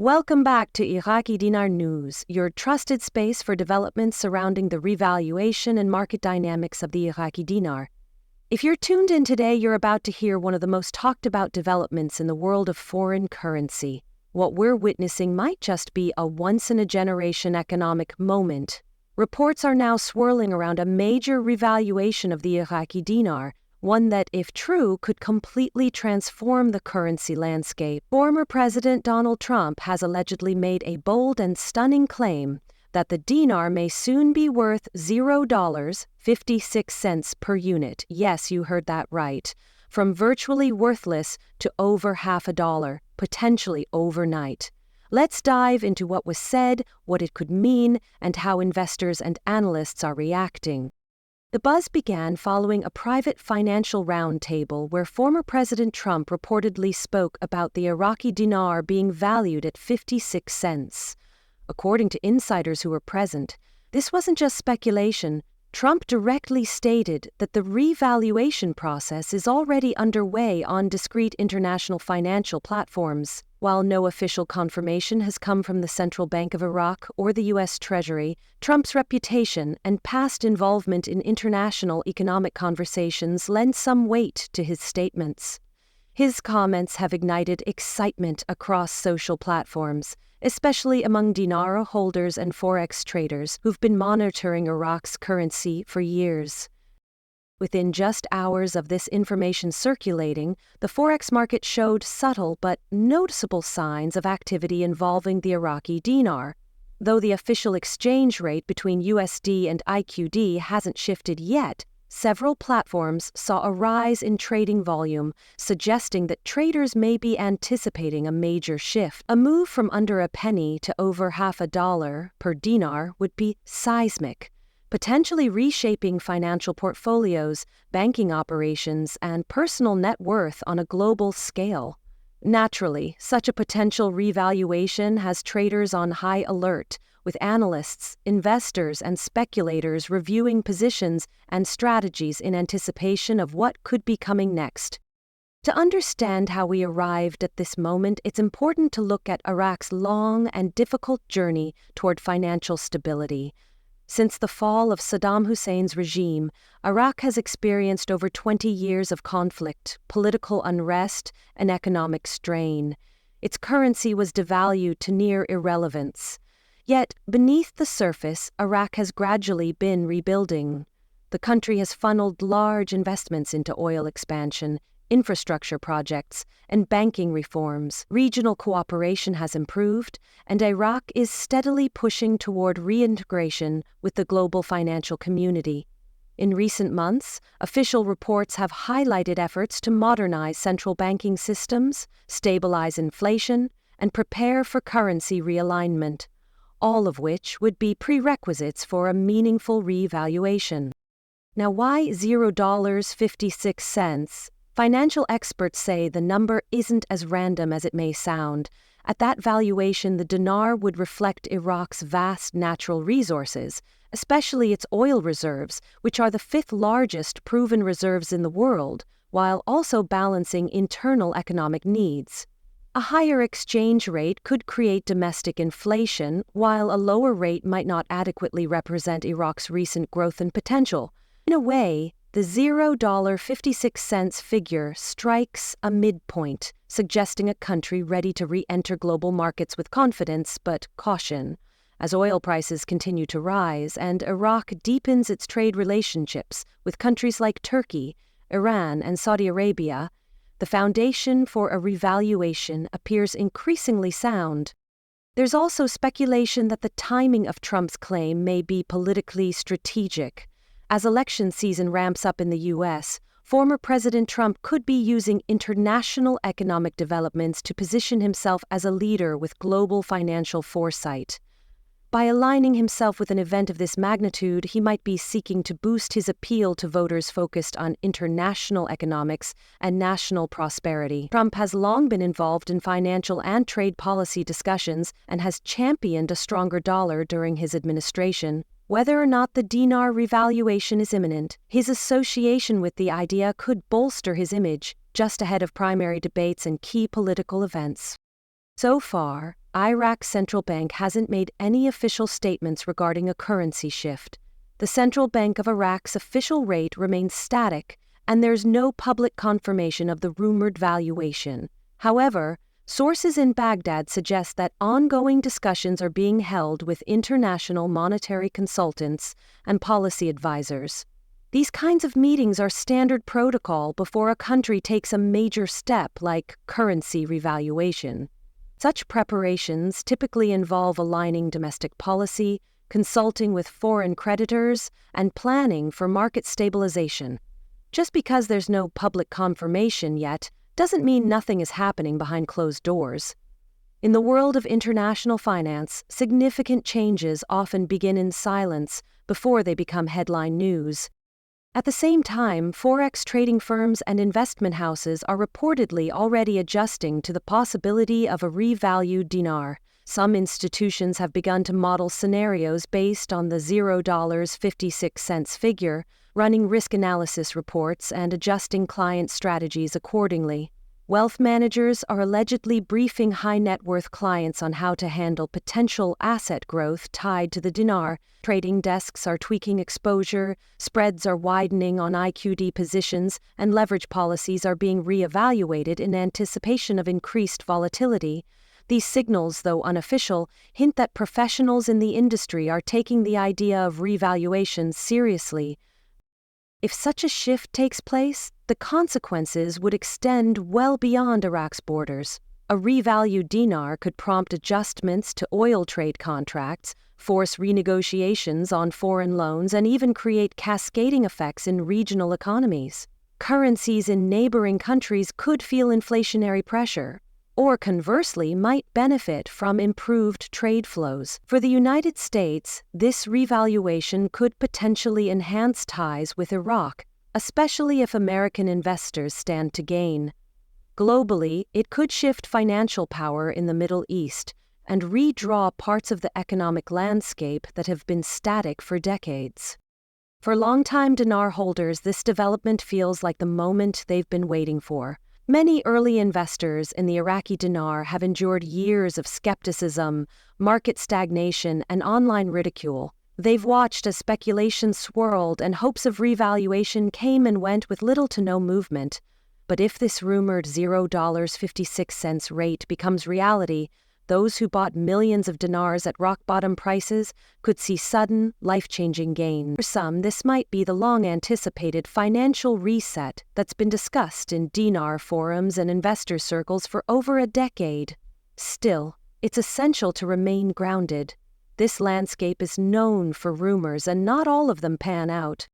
Welcome back to Iraqi Dinar News, your trusted space for developments surrounding the revaluation and market dynamics of the Iraqi dinar. If you're tuned in today, you're about to hear one of the most talked about developments in the world of foreign currency. What we're witnessing might just be a once-in-a-generation economic moment. Reports are now swirling around a major revaluation of the Iraqi dinar, one that, if true, could completely transform the currency landscape. Former President Donald Trump has allegedly made a bold and stunning claim that the dinar may soon be worth $0.56 per unit. Yes, you heard that right. From virtually worthless to over $0.50, potentially overnight. Let's dive into what was said, what it could mean, and how investors and analysts are reacting. The buzz began following a private financial roundtable where former President Trump reportedly spoke about the Iraqi dinar being valued at 56 cents. According to insiders who were present, this wasn't just speculation. Trump directly stated that the revaluation process is already underway on discrete international financial platforms. While no official confirmation has come from the Central Bank of Iraq or the U.S. Treasury, Trump's reputation and past involvement in international economic conversations lend some weight to his statements. His comments have ignited excitement across social platforms, especially among dinar holders and forex traders who've been monitoring Iraq's currency for years. Within just hours of this information circulating, the forex market showed subtle but noticeable signs of activity involving the Iraqi dinar. Though the official exchange rate between USD and IQD hasn't shifted yet, several platforms saw a rise in trading volume, suggesting that traders may be anticipating a major shift. A move from under a penny to over $0.50 per dinar would be seismic, potentially reshaping financial portfolios, banking operations, and personal net worth on a global scale. Naturally, such a potential revaluation has traders on high alert, with analysts, investors, and speculators reviewing positions and strategies in anticipation of what could be coming next. To understand how we arrived at this moment, it's important to look at Iraq's long and difficult journey toward financial stability. Since the fall of Saddam Hussein's regime, Iraq has experienced over 20 years of conflict, political unrest, and economic strain. Its currency was devalued to near irrelevance. Yet, beneath the surface, Iraq has gradually been rebuilding. The country has funneled large investments into oil expansion, infrastructure projects, and banking reforms. Regional cooperation has improved, and Iraq is steadily pushing toward reintegration with the global financial community. In recent months, official reports have highlighted efforts to modernize central banking systems, stabilize inflation, and prepare for currency realignment, all of which would be prerequisites for a meaningful revaluation. Now, why $0.56? Financial experts say the number isn't as random as it may sound. At that valuation, the dinar would reflect Iraq's vast natural resources, especially its oil reserves, which are the fifth largest proven reserves in the world, while also balancing internal economic needs. A higher exchange rate could create domestic inflation, while a lower rate might not adequately represent Iraq's recent growth and potential. In a way, the $0.56 figure strikes a midpoint, suggesting a country ready to re-enter global markets with confidence but caution. As oil prices continue to rise and Iraq deepens its trade relationships with countries like Turkey, Iran, and Saudi Arabia, the foundation for a revaluation appears increasingly sound. There's also speculation that the timing of Trump's claim may be politically strategic. As election season ramps up in the U.S., former President Trump could be using international economic developments to position himself as a leader with global financial foresight. By aligning himself with an event of this magnitude, he might be seeking to boost his appeal to voters focused on international economics and national prosperity. Trump has long been involved in financial and trade policy discussions and has championed a stronger dollar during his administration. Whether or not the dinar revaluation is imminent, his association with the idea could bolster his image just ahead of primary debates and key political events. So far, Iraq's central bank hasn't made any official statements regarding a currency shift. The Central Bank of Iraq's official rate remains static, and there's no public confirmation of the rumored valuation. However, sources in Baghdad suggest that ongoing discussions are being held with international monetary consultants and policy advisors. These kinds of meetings are standard protocol before a country takes a major step like currency revaluation. Such preparations typically involve aligning domestic policy, consulting with foreign creditors, and planning for market stabilization. Just because there's no public confirmation yet doesn't mean nothing is happening behind closed doors. In the world of international finance, significant changes often begin in silence before they become headline news. At the same time, forex trading firms and investment houses are reportedly already adjusting to the possibility of a revalued dinar. Some institutions have begun to model scenarios based on the $0.56 figure, running risk analysis reports and adjusting client strategies accordingly. Wealth managers are allegedly briefing high-net-worth clients on how to handle potential asset growth tied to the dinar. Trading desks are tweaking exposure, spreads are widening on IQD positions, and leverage policies are being re-evaluated in anticipation of increased volatility. These signals, though unofficial, hint that professionals in the industry are taking the idea of revaluation seriously. If such a shift takes place, the consequences would extend well beyond Iraq's borders. A revalued dinar could prompt adjustments to oil trade contracts, force renegotiations on foreign loans, and even create cascading effects in regional economies. Currencies in neighboring countries could feel inflationary pressure, or conversely might benefit from improved trade flows. For the United States, this revaluation could potentially enhance ties with Iraq, especially if American investors stand to gain. Globally, it could shift financial power in the Middle East and redraw parts of the economic landscape that have been static for decades. For longtime dinar holders, this development feels like the moment they've been waiting for. Many early investors in the Iraqi dinar have endured years of skepticism, market stagnation, and online ridicule. They've watched as speculation swirled and hopes of revaluation came and went with little to no movement. But if this rumored $0.56 rate becomes reality, those who bought millions of dinars at rock-bottom prices could see sudden, life-changing gains. For some, this might be the long-anticipated financial reset that's been discussed in dinar forums and investor circles for over a decade. Still, it's essential to remain grounded. This landscape is known for rumors, and not all of them pan out.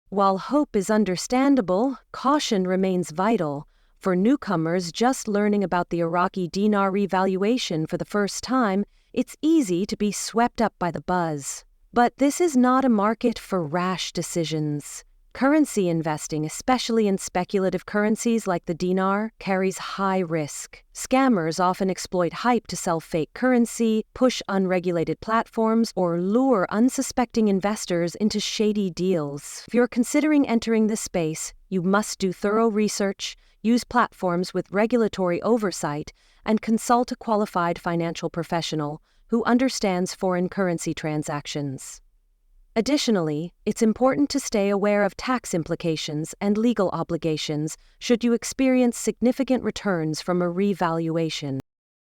While hope is understandable, caution remains vital. For newcomers just learning about the Iraqi dinar revaluation for the first time, it's easy to be swept up by the buzz. But this is not a market for rash decisions. Currency investing, especially in speculative currencies like the dinar, carries high risk. Scammers often exploit hype to sell fake currency, push unregulated platforms, or lure unsuspecting investors into shady deals. If you're considering entering this space, you must do thorough research, use platforms with regulatory oversight, and consult a qualified financial professional who understands foreign currency transactions. Additionally, it's important to stay aware of tax implications and legal obligations should you experience significant returns from a revaluation.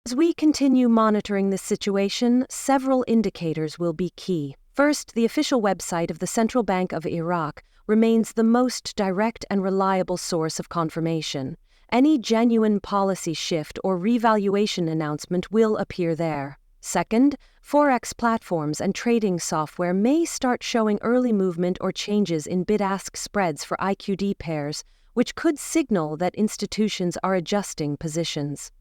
As we continue monitoring this situation, several indicators will be key. First, the official website of the Central Bank of Iraq remains the most direct and reliable source of confirmation. Any genuine policy shift or revaluation announcement will appear there. Second, forex platforms and trading software may start showing early movement or changes in bid-ask spreads for IQD pairs, which could signal that institutions are adjusting positions.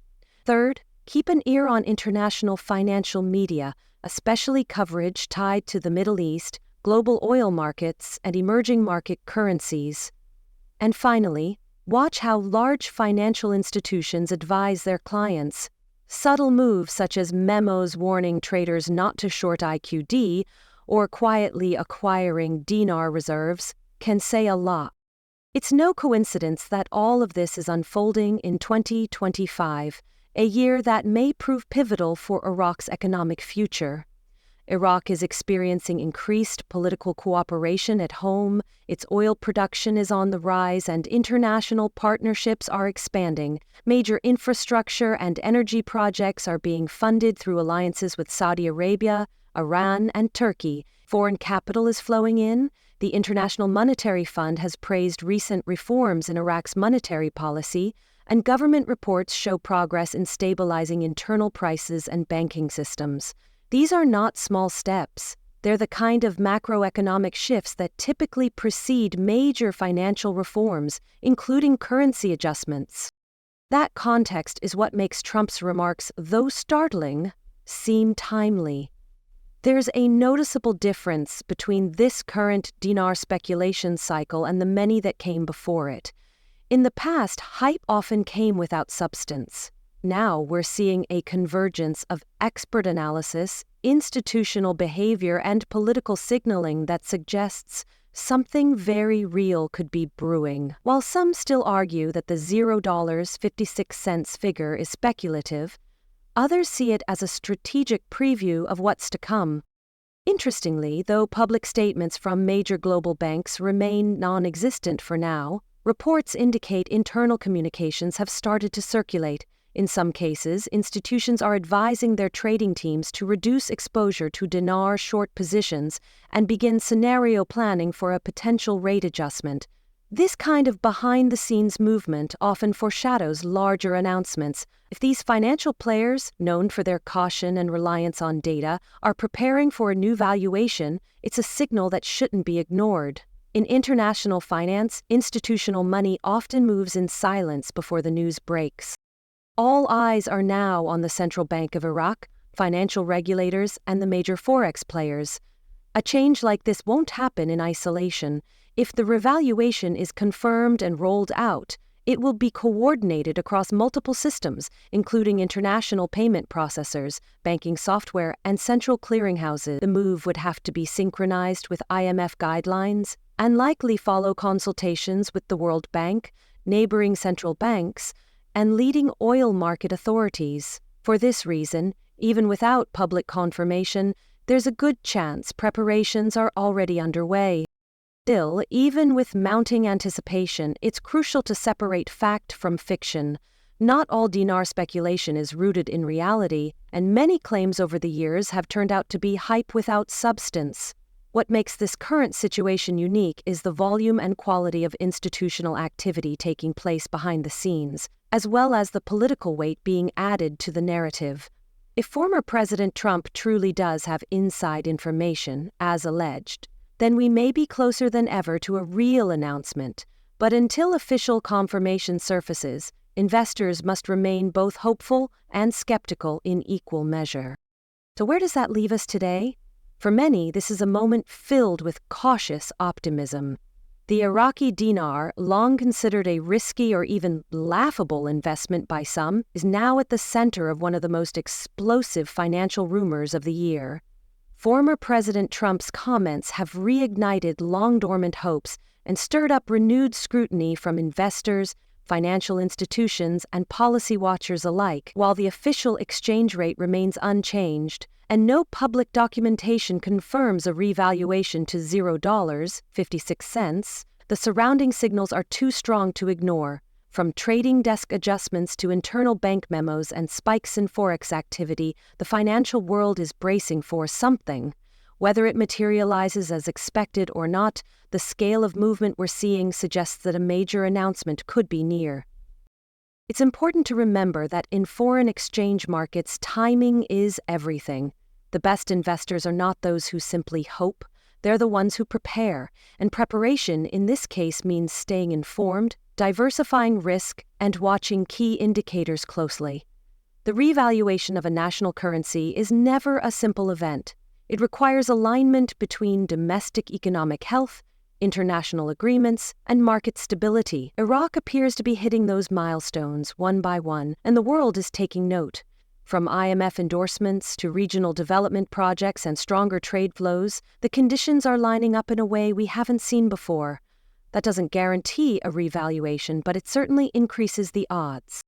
Third, keep an ear on international financial media, especially coverage tied to the Middle East, global oil markets, and emerging market currencies. And finally, watch how large financial institutions advise their clients. Subtle moves such as memos warning traders not to short IQD or quietly acquiring dinar reserves can say a lot. It's no coincidence that all of this is unfolding in 2025, a year that may prove pivotal for Iraq's economic future. Iraq is experiencing increased political cooperation at home, its oil production is on the rise, and international partnerships are expanding. Major infrastructure and energy projects are being funded through alliances with Saudi Arabia, Iran, and Turkey. Foreign capital is flowing in. The International Monetary Fund has praised recent reforms in Iraq's monetary policy, and government reports show progress in stabilizing internal prices and banking systems. These are not small steps. They're the kind of macroeconomic shifts that typically precede major financial reforms, including currency adjustments. That context is what makes Trump's remarks, though startling, seem timely. There's a noticeable difference between this current dinar speculation cycle and the many that came before it. In the past, hype often came without substance. Now we're seeing a convergence of expert analysis, institutional behavior, and political signaling that suggests something very real could be brewing. While some still argue that the $0.56 figure is speculative, others see it as a strategic preview of what's to come. Interestingly, though public statements from major global banks remain non-existent for now, reports indicate internal communications have started to circulate. In some cases, institutions are advising their trading teams to reduce exposure to dinar short positions and begin scenario planning for a potential rate adjustment. This kind of behind-the-scenes movement often foreshadows larger announcements. If these financial players, known for their caution and reliance on data, are preparing for a new valuation, it's a signal that shouldn't be ignored. In international finance, institutional money often moves in silence before the news breaks. All eyes are now on the Central Bank of Iraq, financial regulators, and the major forex players. A change like this won't happen in isolation. If the revaluation is confirmed and rolled out, it will be coordinated across multiple systems, including international payment processors, banking software, and central clearinghouses. The move would have to be synchronized with IMF guidelines and likely follow consultations with the World Bank, neighboring central banks, and leading oil market authorities. For this reason, even without public confirmation, there's a good chance preparations are already underway. Still, even with mounting anticipation, it's crucial to separate fact from fiction. Not all dinar speculation is rooted in reality, and many claims over the years have turned out to be hype without substance. What makes this current situation unique is the volume and quality of institutional activity taking place behind the scenes, as well as the political weight being added to the narrative. If former President Trump truly does have inside information, as alleged, then we may be closer than ever to a real announcement. But until official confirmation surfaces, investors must remain both hopeful and skeptical in equal measure. So where does that leave us today? For many, this is a moment filled with cautious optimism. The Iraqi dinar, long considered a risky or even laughable investment by some, is now at the center of one of the most explosive financial rumors of the year. Former President Trump's comments have reignited long-dormant hopes and stirred up renewed scrutiny from investors, financial institutions, and policy watchers alike, while the official exchange rate remains unchanged, and no public documentation confirms a revaluation to $0.56, the surrounding signals are too strong to ignore. From trading desk adjustments to internal bank memos and spikes in forex activity, the financial world is bracing for something. Whether it materializes as expected or not, the scale of movement we're seeing suggests that a major announcement could be near. It's important to remember that in foreign exchange markets, timing is everything. The best investors are not those who simply hope, they're the ones who prepare, and preparation in this case means staying informed, diversifying risk, and watching key indicators closely. The revaluation of a national currency is never a simple event. It requires alignment between domestic economic health, international agreements, and market stability. Iraq appears to be hitting those milestones one by one, and the world is taking note. From IMF endorsements to regional development projects and stronger trade flows, the conditions are lining up in a way we haven't seen before. That doesn't guarantee a revaluation, but it certainly increases the odds.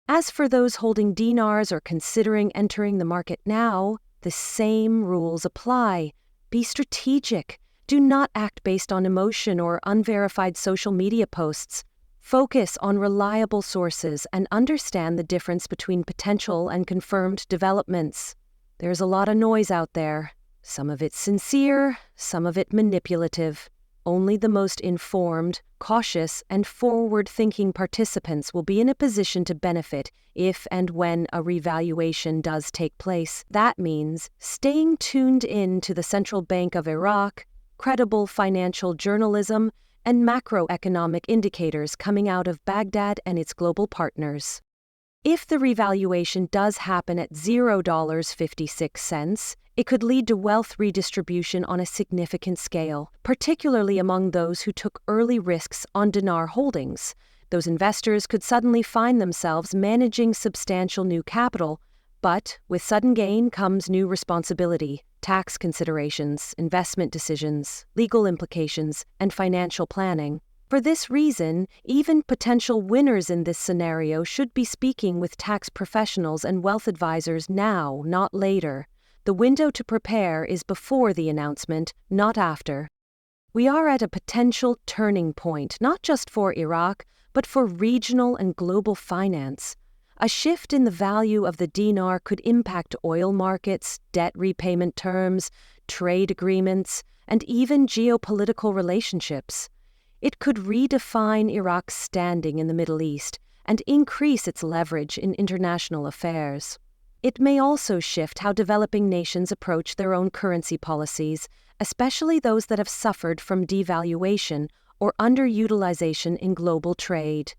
As for those holding dinars or considering entering the market now, the same rules apply. Be strategic. Do not act based on emotion or unverified social media posts. Focus on reliable sources and understand the difference between potential and confirmed developments. There's a lot of noise out there. Some of it sincere, some of it manipulative. Only the most informed, cautious, and forward-thinking participants will be in a position to benefit if and when a revaluation does take place. That means staying tuned in to the Central Bank of Iraq, credible financial journalism, and macroeconomic indicators coming out of Baghdad and its global partners. If the revaluation does happen at $0.56, it could lead to wealth redistribution on a significant scale, particularly among those who took early risks on dinar holdings. Those investors could suddenly find themselves managing substantial new capital, but with sudden gain comes new responsibility, tax considerations, investment decisions, legal implications, and financial planning. For this reason, even potential winners in this scenario should be speaking with tax professionals and wealth advisors now, not later. The window to prepare is before the announcement, not after. We are at a potential turning point, not just for Iraq, but for regional and global finance. A shift in the value of the dinar could impact oil markets, debt repayment terms, trade agreements, and even geopolitical relationships. It could redefine Iraq's standing in the Middle East and increase its leverage in international affairs. It may also shift how developing nations approach their own currency policies, especially those that have suffered from devaluation or underutilization in global trade.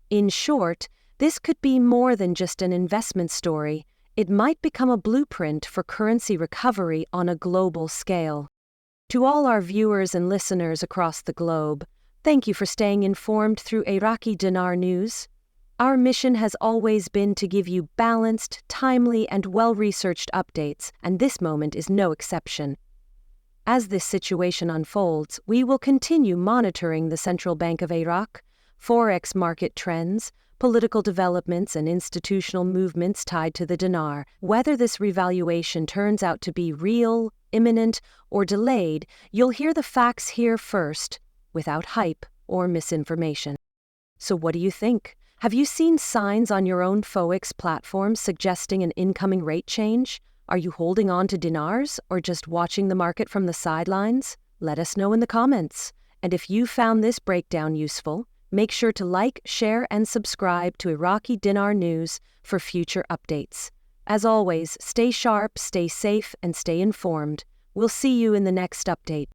In short, this could be more than just an investment story. It might become a blueprint for currency recovery on a global scale. To all our viewers and listeners across the globe, thank you for staying informed through Iraqi Dinar News. Our mission has always been to give you balanced, timely, and well-researched updates, and this moment is no exception. As this situation unfolds, we will continue monitoring the Central Bank of Iraq, forex market trends, political developments, and institutional movements tied to the dinar. Whether this revaluation turns out to be real, imminent, or delayed, you'll hear the facts here first, without hype or misinformation. So what do you think? Have you seen signs on your own forex platform suggesting an incoming rate change? Are you holding on to dinars or just watching the market from the sidelines? Let us know in the comments. And if you found this breakdown useful, make sure to like, share, and subscribe to Iraqi Dinar News for future updates. As always, stay sharp, stay safe, and stay informed. We'll see you in the next update.